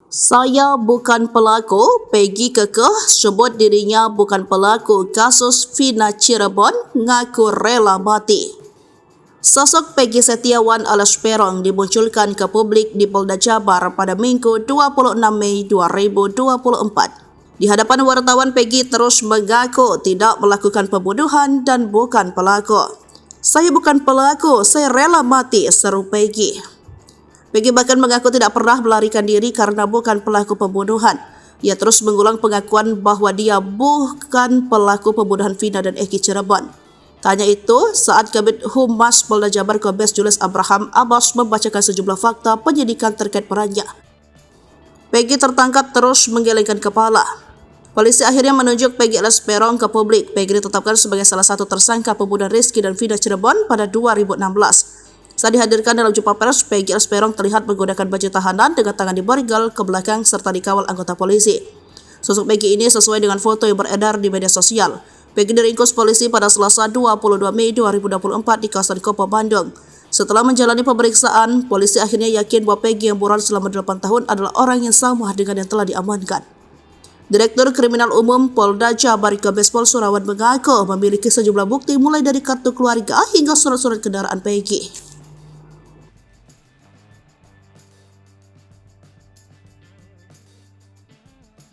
Saya bukan pelaku, Peggy kekeh sebut dirinya bukan pelaku kasus Vina Cirebon, ngaku rela mati. Sosok Peggy Setiawan alias Peron dimunculkan ke publik di Polda Jabar pada Minggu 26 Mei 2024. Di hadapan wartawan, Peggy terus mengaku tidak melakukan pembunuhan dan bukan pelaku. "Saya bukan pelaku, saya rela mati," seru Peggy. Peggy bahkan mengaku tidak pernah melarikan diri karena bukan pelaku pembunuhan. Ia terus mengulang pengakuan bahwa dia bukan pelaku pembunuhan Vina dan Eki Cirebon. Tanya itu saat Kabid Humas Polda Jabar Kombes Julius Abraham Abbas membacakan sejumlah fakta penyidikan terkait perannya. Peggy tertangkap terus menggelengkan kepala. Polisi akhirnya menunjuk Peggy alias Peron ke publik. Peggy ditetapkan sebagai salah satu tersangka pembunuhan Rizky dan Vina Cirebon pada 2016. Saat dihadirkan dalam jumpa pers, Peggy alias Peron terlihat menggunakan baju tahanan dengan tangan diborgol ke belakang serta dikawal anggota polisi. Sosok Peggy ini sesuai dengan foto yang beredar di media sosial. Peggy diringkus polisi pada Selasa 22 Mei 2024 di kawasan Kopo, Bandung. Setelah menjalani pemeriksaan, polisi akhirnya yakin bahwa Peggy yang buron selama 8 tahun adalah orang yang sama dengan yang telah diamankan. Direktur Kriminal Umum Polda Jabar Kombes Pol Surawan mengaku memiliki sejumlah bukti mulai dari kartu keluarga hingga surat-surat kendaraan Peggy.